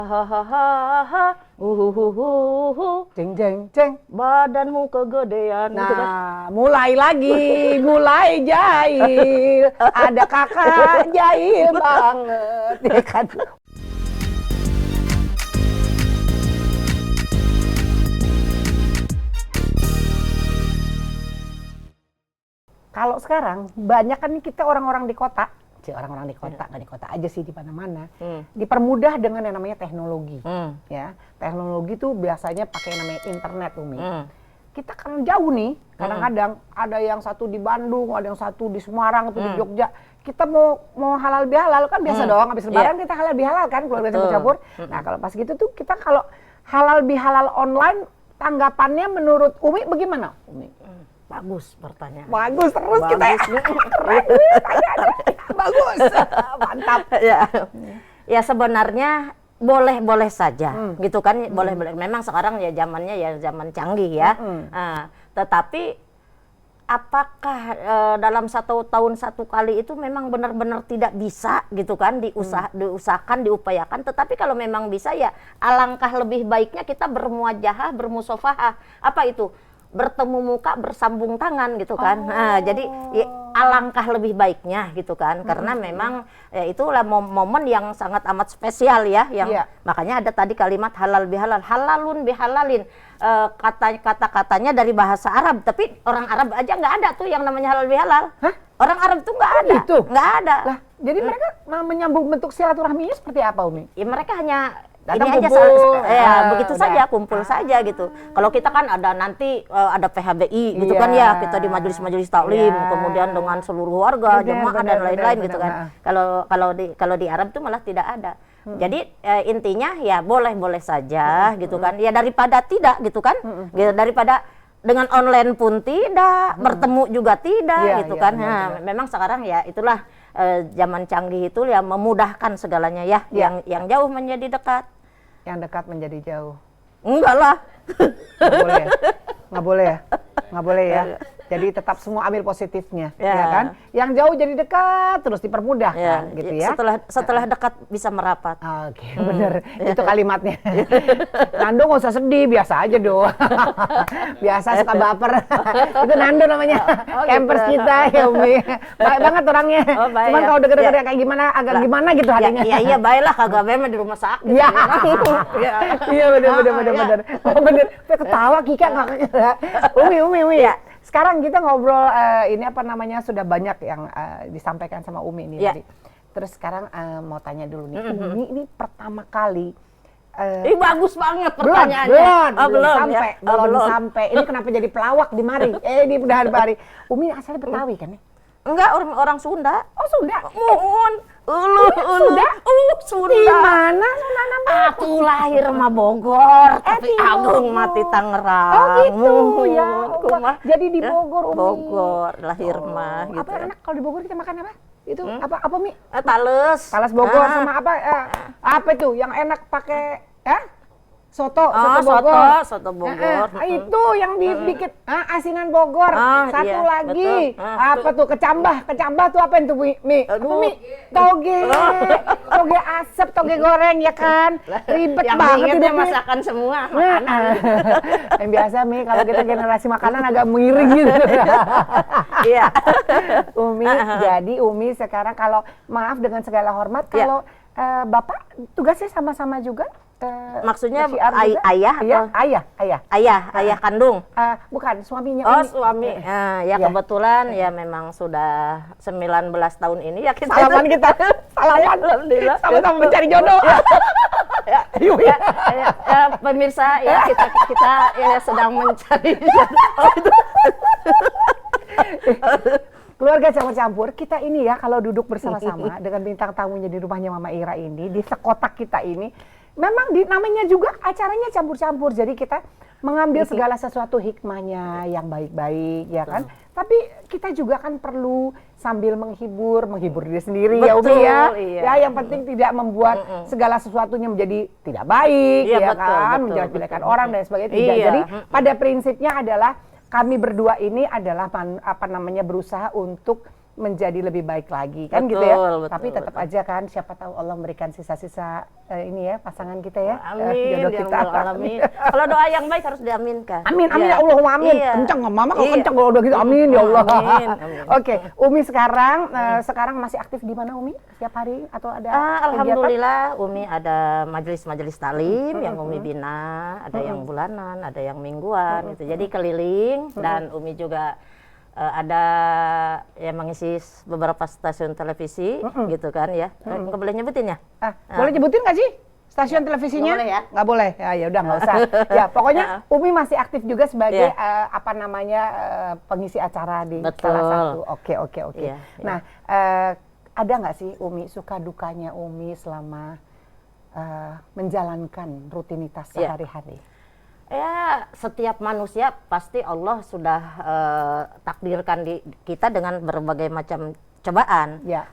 hahaha, Jeng jeng jeng. badanmu kegedean. Nah, Gitu kan. mulai lagi, mulai jahil. Ada kakak jahil banget, ya kan? Kalau sekarang banyak kan kita orang-orang di kota, orang-orang di kota, nggak di kota aja sih, di mana-mana, dipermudah dengan yang namanya teknologi. Ya, teknologi tuh biasanya pakai yang namanya internet, Umi. Kita kan jauh nih, kadang-kadang ada yang satu di Bandung, ada yang satu di Semarang, atau di Jogja. Kita mau halal bihalal kan biasa dong, habis lebaran kita halal bihalal kan, keluarga campur-campur. Nah kalau pas gitu tuh kita kalau halal bihalal online, tanggapannya menurut Umi bagaimana, Umi? Bagus pertanyaan. Bagus terus Bagus. kita ya. Keren, bagus, mantap. Ya sebenarnya boleh saja gitu kan, boleh. Memang sekarang ya zamannya ya zaman canggih ya. Tetapi apakah dalam 1 tahun 1 kali itu memang benar-benar tidak bisa gitu kan, diusahakan, diupayakan. Tetapi kalau memang bisa ya alangkah lebih baiknya kita bermuajahah, bermusofahah. Apa itu? Bertemu muka, bersambung tangan gitu kan. Jadi ya, alangkah lebih baiknya gitu kan, karena memang ya, itulah momen yang sangat amat spesial ya, yang makanya ada tadi kalimat halal bihalal, halalun bihalalin. Kata-katanya dari bahasa Arab, tapi orang Arab aja nggak ada tuh yang namanya halal bihalal. Orang Arab tuh nggak ada, nggak ada. Lah, jadi mereka menyambung bentuk silaturahminya seperti apa, Umi? Ya mereka hanya datang ini kumpul, aja, begitu saja, kumpul saja gitu. Kalau kita kan ada nanti ada PHBI gitu kan ya, kita di majelis-majelis taklim, kemudian dengan seluruh warga, jemaah dan lain-lain gitu kan. Kalau di Arab tuh malah tidak ada. Jadi intinya ya boleh-boleh saja gitu kan. Ya daripada tidak gitu kan. Daripada dengan online pun tidak, bertemu juga tidak gitu kan. Memang sekarang ya itulah zaman canggih itu ya memudahkan segalanya ya. Yang jauh menjadi dekat. Yang dekat menjadi jauh. Enggak lah. Nggak boleh ya. Jadi tetap semua ambil positifnya, ya kan? Yang jauh jadi dekat, terus dipermudah kan, gitu ya. Setelah dekat bisa merapat. Oke, bener. Itu kalimatnya. Nando nggak usah sedih, biasa aja doang. Biasa suka baper. Itu Nando namanya. Campers kita, ya Umi. Baik banget orangnya. Cuman kalau deket-deket kayak gimana, agak gimana gitu hatinya. Iya, baiklah, kagak memang di rumah sakit. Iya, bener. Oh, bener. Ketawa Kika nggak. Umi. Ya. Sekarang kita ngobrol ini apa namanya, sudah banyak yang disampaikan sama Umi ini tadi. Terus sekarang mau tanya dulu nih, Umi ini pertama kali bagus banget pertanyaannya. Belum sampai. Ini kenapa jadi pelawak di mari? Di Mari. Umi asalnya Betawi kan ya? Enggak, orang Sunda. Oh, Sunda. Mohon. Sunda. Di mana Sunda namanya? Aku lahir mah Bogor, tapi Agung mati Tangerang. Oh gitu ya. Jadi di Bogor, Umi. Bogor lahir mah gitu. Apa enak kalau di Bogor kita makan apa? Itu apa Mi? Tales. Talas Bogor sama apa? Apa itu yang enak pakai soto Bogor. Itu yang dibikin asinan Bogor. Satu lagi. Betul. Apa tuh kecambah tuh apa itu Mi? Toge asap, toge goreng ya kan. Ribet banget ini masakan semua. Yang biasa Mi, kalau kita generasi makanan agak miring gitu. Iya. Umi, jadi Umi sekarang kalau maaf dengan segala hormat, kalau Bapak tugasnya sama-sama juga? Maksudnya ayah atau ayah kandung? Bukan, suaminya. Suami. Ya kebetulan ya memang sudah 19 tahun ini ya kita. Salaman alhamdulillah. Sama-sama mencari jodoh. Pemirsa ya kita ya sedang mencari jodoh. Keluarga campur-campur, kita ini ya kalau duduk bersama-sama dengan bintang tamunya di rumahnya Mama Ira ini, di sekotak kita ini, memang namanya juga acaranya campur-campur. Jadi kita mengambil segala sesuatu hikmahnya yang baik-baik, ya kan? Tapi kita juga kan perlu sambil menghibur diri sendiri. Betul, ya Umi ya. Iya. Ya yang penting tidak membuat segala sesuatunya menjadi tidak baik, ya kan? Menjelek-jelekan orang dan sebagainya. Tidak. Jadi pada prinsipnya adalah kami berdua ini adalah berusaha untuk menjadi lebih baik lagi kan, betul, gitu ya. betul, Tapi tetap betul. aja kan, siapa tahu Allah memberikan sisa-sisa ini ya pasangan kita ya. Amin, Jodoh ya kita. Rabbal alamin. Kalau doa yang baik harus diaminkan. Amin, amin Iya. ya Allahumma amin. Iya. Kencang mama kalau Iya. kencang kalau udah gitu amin ya Allah. Amin, amin. Oke, Umi sekarang masih aktif di mana Umi? Setiap hari atau ada kegiatan? Alhamdulillah Umi ada majelis-majelis taklim yang Umi bina, ada yang bulanan, ada yang mingguan gitu. Jadi keliling dan Umi juga ada yang mengisi beberapa stasiun televisi gitu kan ya. Nggak boleh nyebutin ya? Boleh nyebutin nggak sih stasiun televisinya? Nggak boleh ya? Nggak boleh. Ya udah nggak usah. Ya pokoknya Umi masih aktif juga sebagai pengisi acara di Betul. salah satu. Oke. Iya, Nah ada nggak sih Umi suka dukanya Umi selama menjalankan rutinitas sehari-hari? Ya, setiap manusia pasti Allah sudah takdirkan kita dengan berbagai macam cobaan. Ya.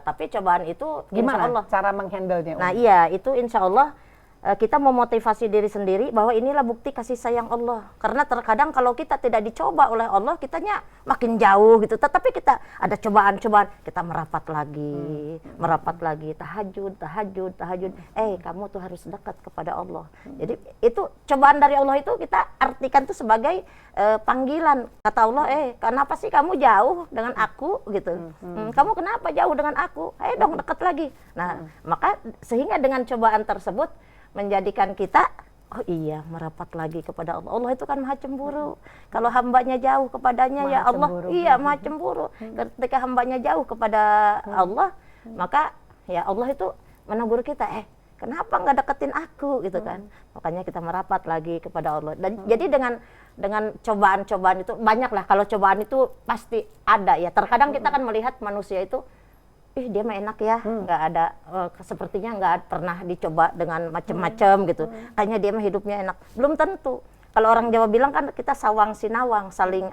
Tapi cobaan itu insya Gimana Allah. cara menghandle-nya? Nah iya, itu insya Allah kita memotivasi diri sendiri bahwa inilah bukti kasih sayang Allah. Karena terkadang kalau kita tidak dicoba oleh Allah, kitanya makin jauh gitu. Tetapi kita ada cobaan-cobaan, kita merapat lagi, tahajud. Kamu tuh harus dekat kepada Allah. Jadi itu cobaan dari Allah itu kita artikan tuh sebagai panggilan. Kata Allah, kenapa sih kamu jauh dengan aku gitu? Kamu kenapa jauh dengan aku? Ayo dong dekat lagi. Nah, maka sehingga dengan cobaan tersebut menjadikan kita merapat lagi kepada Allah. Allah itu kan maha cemburu. Kalau hambanya jauh kepadanya, ya Allah, maha cemburu. Ketika hambanya jauh kepada Allah, maka ya Allah itu menegur kita, kenapa nggak deketin aku gitu kan? Makanya kita merapat lagi kepada Allah. Dan jadi dengan cobaan-cobaan itu banyak lah. Kalau cobaan itu pasti ada ya. Terkadang kita kan melihat manusia itu dia mah enak ya, nggak ada sepertinya nggak pernah dicoba dengan macam-macam gitu. Kayaknya dia mah hidupnya enak. Belum tentu. Kalau orang Jawa bilang kan kita sawang sinawang, saling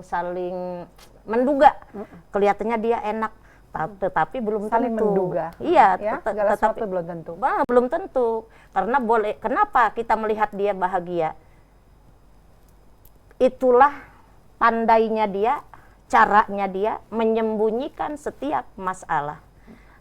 saling menduga. Kelihatannya dia enak, tetapi belum saling tentu. menduga. Iya, segala sesuatu belum tentu. Belum tentu. Karena kenapa kita melihat dia bahagia? Itulah pandainya dia, caranya dia menyembunyikan setiap masalah.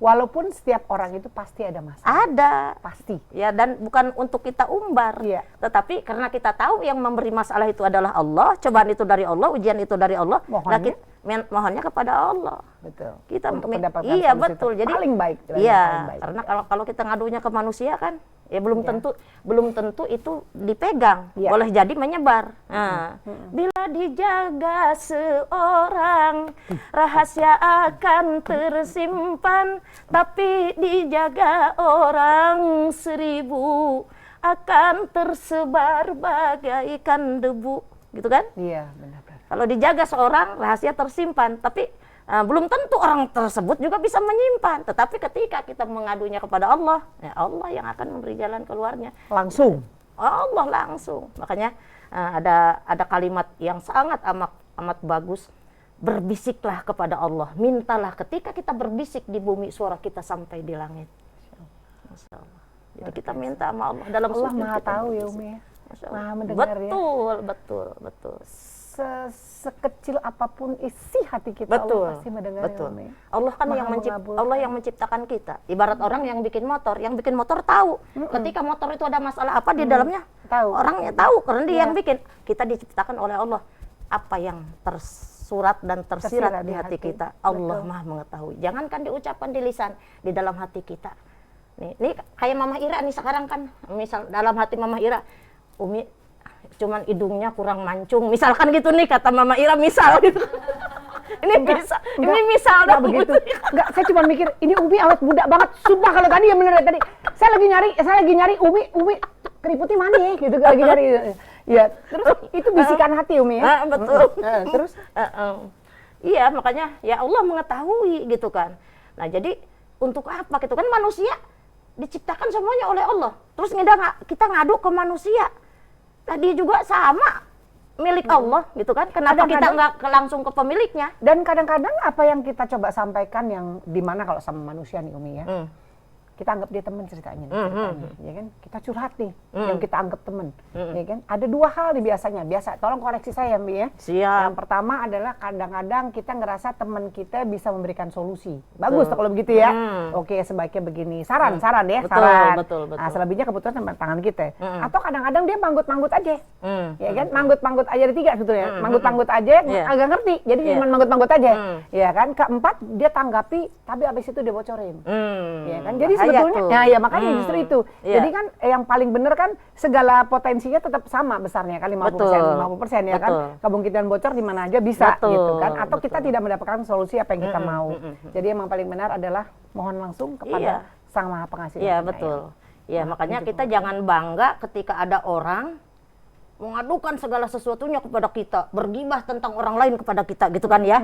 Walaupun setiap orang itu pasti ada masalah. Ada. Pasti. Ya, dan bukan untuk kita umbar. Iya. Tetapi karena kita tahu yang memberi masalah itu adalah Allah, cobaan itu dari Allah, ujian itu dari Allah, mohonnya kepada Allah. Betul. Kita untuk mendapatkan iya solusi betul. Jadi paling baik. Iya, karena kalau kita ngadunya ke manusia kan, ya belum tentu itu dipegang. Iya. Boleh jadi menyebar. Nah, bila dijaga seorang, rahasia akan tersimpan, tapi dijaga orang 1000 akan tersebar bagaikan debu, gitu kan? Iya, benar. Kalau dijaga seorang, rahasia tersimpan, tapi belum tentu orang tersebut juga bisa menyimpan. Tetapi ketika kita mengadunya kepada Allah, ya Allah yang akan memberi jalan keluarnya. Langsung. Allah langsung. Makanya ada kalimat yang sangat amat bagus. Berbisiklah kepada Allah, mintalah. Ketika kita berbisik di bumi, suara kita sampai di langit. Masya Allah. Jadi kita minta sama Allah dalam Allah sujud. maha tahu ya Umi. Maha mendengar Betul. Sekecil apapun isi hati kita, Allah pasti mendengar. Betul. Allah kan Allah yang menciptakan kita. Ibarat orang yang bikin motor tahu ketika motor itu ada masalah apa di dalamnya. Tahu. Orangnya tahu karena dia yang bikin. Kita diciptakan oleh Allah. Apa yang tersurat dan tersirat di hati kita, Allah Maha mengetahui. Jangankan diucapkan di lisan, di dalam hati kita. Nih kayak Mama Ira nih sekarang kan, misal dalam hati Mama Ira, Umi cuman hidungnya kurang mancung, misalkan gitu nih kata Mama Ira, misal gitu. Ini misal enggak begitu. Enggak, saya cuma mikir ini Umi awet muda banget. Sumpah kalau tadi ya bener tadi. Saya lagi nyari Umi keriputnya mana ya gitu, lagi nyari. Ya, terus itu bisikan hati Umi ya. Betul. Terus iya, makanya ya Allah mengetahui gitu kan. Nah, jadi untuk apa gitu kan, manusia diciptakan semuanya oleh Allah. Terus kita ngadu ke manusia. Tadi juga sama milik Allah gitu kan. Kenapa kita nggak langsung ke pemiliknya? Dan kadang-kadang apa yang kita coba sampaikan yang dimana kalau sama manusia nih Umi ya. kita anggap dia teman ceritanya, ya kan? Kita curhat nih, yang kita anggap teman, ya kan? Ada dua hal nih biasa. Tolong koreksi saya, Mbi ya. Siap. Yang pertama adalah kadang-kadang kita ngerasa teman kita bisa memberikan solusi. Bagus tuh kalau begitu ya. Oke, sebaiknya begini. Saran ya, saran. Betul. Nah, selebihnya kebetulan tangan kita. Atau kadang-kadang dia manggut-manggut aja, ya kan? Manggut-manggut aja ada 3 sebetulnya. Manggut-manggut aja, agak ngerti. Jadi cuma manggut-manggut aja, ya kan? Keempat dia tanggapi, tapi abis itu dia bocorin, ya kan? Jadi sebetulnya, ya makanya justru itu. Jadi kan yang paling benar kan segala potensinya tetap sama besarnya kan 50% ya kan. Kemungkinan bocor di mana aja bisa gitu kan. Atau kita tidak mendapatkan solusi apa yang kita mau. Jadi emang paling benar adalah mohon langsung kepada Sang Maha Pengasih. Iya, betul. Ya, makanya kita jangan bangga ketika ada orang mengadukan segala sesuatunya kepada kita, bergibah tentang orang lain kepada kita gitu kan ya.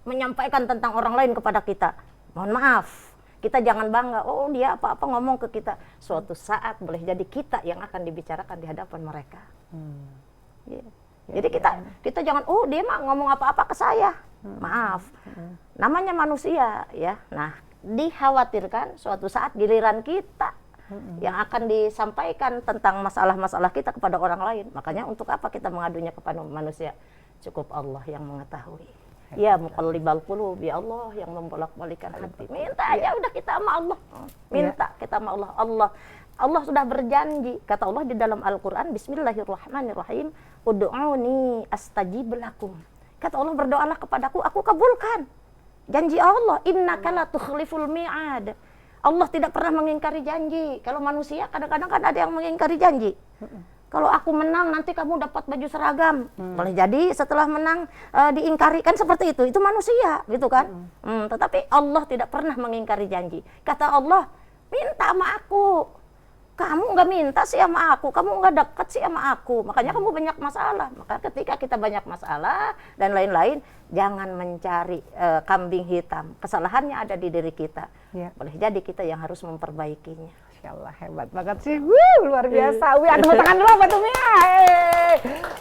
Menyampaikan tentang orang lain kepada kita. Mohon maaf, kita jangan bangga, oh dia apa-apa ngomong ke kita. Suatu saat boleh jadi kita yang akan dibicarakan di hadapan mereka. Jadi kita jangan, oh dia mah ngomong apa-apa ke saya. Maaf, namanya manusia ya. Nah, dikhawatirkan suatu saat giliran kita yang akan disampaikan tentang masalah-masalah kita kepada orang lain. Makanya untuk apa kita mengadunya kepada manusia? Cukup Allah yang mengetahui. Ya muqallibal qulub, ya Allah yang membolak-balikan hati. Minta aja udah kita sama Allah. Minta kita sama Allah. Allah sudah berjanji, kata Allah di dalam Al-Qur'an, Bismillahirrahmanirrahim, ud'uni astajib lakum. Kata Allah, berdoalah kepadaku, aku kabulkan. Janji Allah, innaka la tukhliful mi'ad. Allah tidak pernah mengingkari janji. Kalau manusia kadang-kadang kan ada yang mengingkari janji. Kalau aku menang nanti kamu dapat baju seragam. Boleh jadi setelah menang diingkari, kan seperti itu. Itu manusia gitu kan. Tetapi Allah tidak pernah mengingkari janji. Kata Allah, minta sama aku. Kamu nggak minta sih sama aku, kamu nggak dekat sih sama aku. Makanya kamu banyak masalah. Maka ketika kita banyak masalah dan lain-lain, jangan mencari kambing hitam. Kesalahannya ada di diri kita. Boleh jadi kita yang harus memperbaikinya. Masya Allah, hebat banget sih. Luar biasa. Tepuk tangan dulu buat Umi.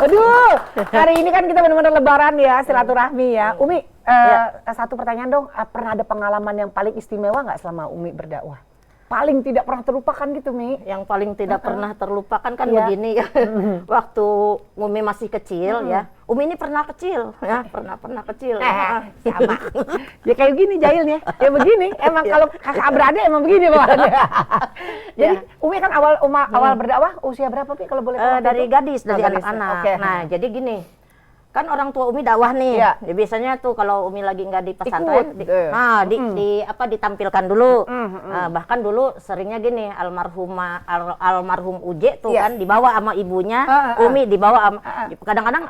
Aduh, hari ini kan kita benar-benar lebaran ya, silaturahmi ya. Umi, satu pertanyaan dong. Pernah ada pengalaman yang paling istimewa nggak selama Umi berdakwah? Paling tidak pernah terlupakan gitu, Mi? Yang paling tidak pernah terlupakan kan begini ya. Waktu Umi masih kecil ya. Umi ini pernah kecil ya, pernah kecil. Sama. Ya kayak gini jahilnya. Ya begini, emang kalau kakak beradik emang begini bawaannya. Jadi Umi kan awal berdakwah usia berapa, Pi, kalau boleh tahu? Dari gadis, dari anak-anak. Nah, jadi gini. Kan orang tua Umi dakwah nih. Ya, biasanya tuh kalau Umi lagi nggak di pesantren, ditampilkan dulu. Bahkan dulu seringnya gini, almarhum Uje tuh kan dibawa sama ibunya, Umi dibawa sama kadang-kadang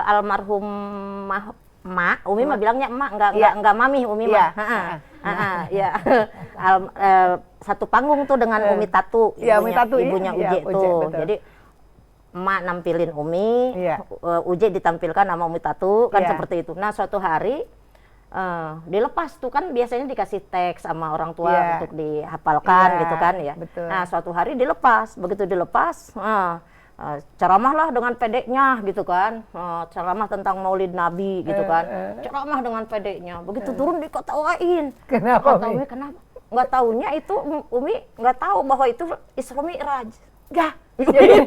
almarhum Mak, Umi mah bilangnya emak, enggak mami Umi mah. Satu panggung tuh dengan Umi Tatu, ibunya Uje tuh. Jadi Emak nampilin Umi, Uje ditampilkan sama Umi Tatu, kan seperti itu. Nah, suatu hari dilepas tuh kan biasanya dikasih teks sama orang tua untuk dihafalkan gitu kan ya. Betul. Nah, suatu hari dilepas, begitu dilepas, ceramahlah dengan pedeknya gitu kan, ceramah tentang Maulid Nabi gitu kan, ceramah dengan pedeknya. Begitu turun diketawain. Kenapa? Kenapa? Nggak tahunya itu Umi nggak tahu bahwa itu Isra Mi'raj. Jadi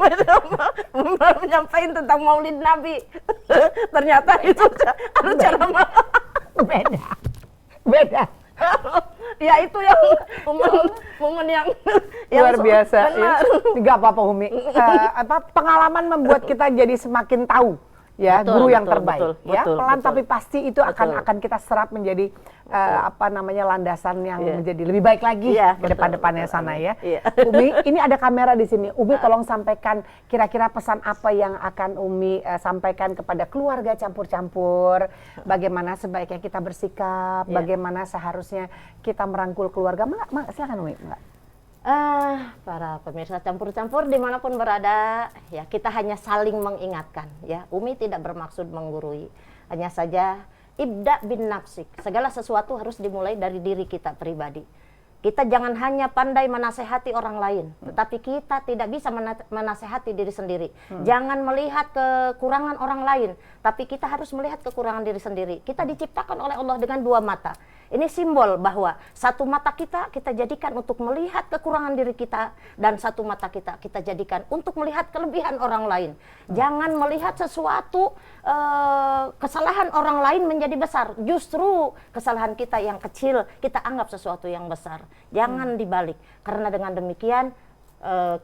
menyampaikan tentang Maulid Nabi. Ternyata itu ceramah beda. Ya itu yang momen yang luar biasa. Enggak apa-apa Umi. Pengalaman membuat kita jadi semakin tahu ya, guru yang terbaik. Pelan tapi pasti itu akan kita serap menjadi landasan yang menjadi lebih baik lagi ke depan-depannya sana ya. Umi, ini ada kamera di sini. Umi tolong sampaikan kira-kira pesan apa yang akan Umi sampaikan kepada keluarga campur-campur, bagaimana sebaiknya kita bersikap, bagaimana seharusnya kita merangkul keluarga. Silakan Umi. Para pemirsa campur-campur dimanapun berada, ya kita hanya saling mengingatkan ya. Umi tidak bermaksud menggurui, hanya saja ibda bin nafsik, segala sesuatu harus dimulai dari diri kita pribadi. Kita jangan hanya pandai menasehati orang lain, tetapi kita tidak bisa menasehati diri sendiri. Jangan melihat kekurangan orang lain, tapi kita harus melihat kekurangan diri sendiri. Kita diciptakan oleh Allah dengan 2 mata. Ini simbol bahwa satu mata kita jadikan untuk melihat kekurangan diri kita, dan satu mata kita jadikan untuk melihat kelebihan orang lain. Jangan melihat sesuatu kesalahan orang lain menjadi besar. Justru kesalahan kita yang kecil kita anggap sesuatu yang besar. Jangan dibalik. Karena dengan demikian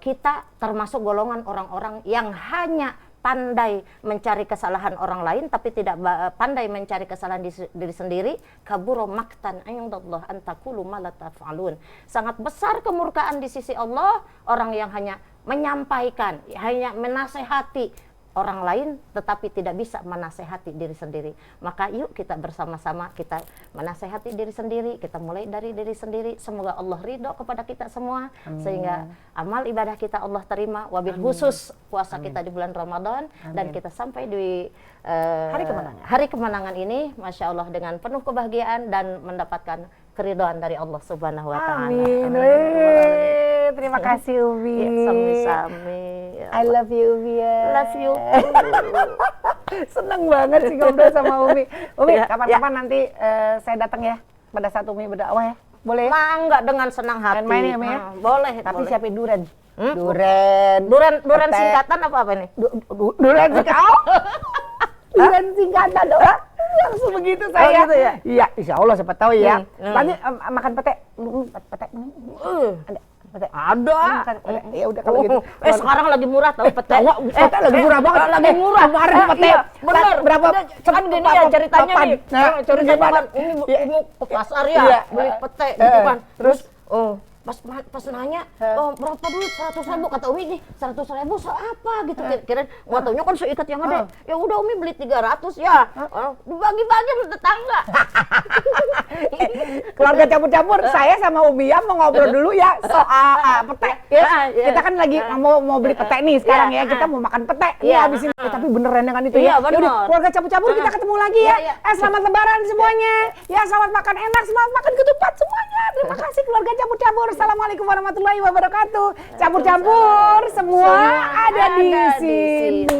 kita termasuk golongan orang-orang yang hanya pandai mencari kesalahan orang lain tapi tidak pandai mencari kesalahan diri sendiri. Kabura maktan indallah an taqulu ma la taf'alun. Sangat besar kemurkaan di sisi Allah orang yang hanya menyampaikan, hanya menasehati orang lain tetapi tidak bisa menasehati diri sendiri. Maka yuk kita bersama-sama kita menasehati diri sendiri, kita mulai dari diri sendiri. Semoga Allah ridho kepada kita semua. Amin. Sehingga amal ibadah kita Allah terima, wabil khusus puasa kita di bulan Ramadan. Amin. Dan kita sampai di hari kemenangan ini, Masya Allah, dengan penuh kebahagiaan dan mendapatkan keridhaan dari Allah Subhanahu wa Ta'ala. Amin. Terima kasih Umi. Ya, sami-sami. I love you Umi ya. Love you. Seneng banget sih ngobrol sama Umi. Umi, kapan-kapan nanti saya datang ya pada saat Umi berdakwah ya. Boleh? Enggak, dengan senang hati. Main-main ya Umi ya. Boleh. Tapi siapin duren. Duren singkatan apa ini? Duren singkatan. Duren singkatan doang. Langsung begitu saya. Oh, gitu ya? Iya, insya Allah siapa tahu ya. Nanti makan pete. Ada. Ya udah kalau gitu. Sekarang lagi murah tahu pete. Pete lagi murah banget. Lagi murah. Kemarin pete. Bener. Berapa? Kan gini ya ceritanya nih. Ceritanya ini ke pasar ya, beli pete gitu kan. Terus pas nanya, berapa duit? 100.000 kata Umi nih, 100.000 apa gitu. Kirain nggak taunya kan seikat yang ada. Ya udah Umi beli 300 ya. Dibagi-bagi sama tetangga. Keluarga campur-campur, saya sama Umi ya mau ngobrol dulu ya soal pete. Ya. Kita kan lagi mau beli pete nih sekarang ya. Kita mau makan pete. Iya, habis ini. Tapi beneran dengan itu ya. Yaudah, keluarga campur-campur kita ketemu lagi ya. Selamat lebaran semuanya. Ya, selamat makan enak, selamat makan ketupat semuanya. Terima kasih keluarga campur-campur. Assalamualaikum warahmatullahi wabarakatuh. Campur-campur semua ada di sini.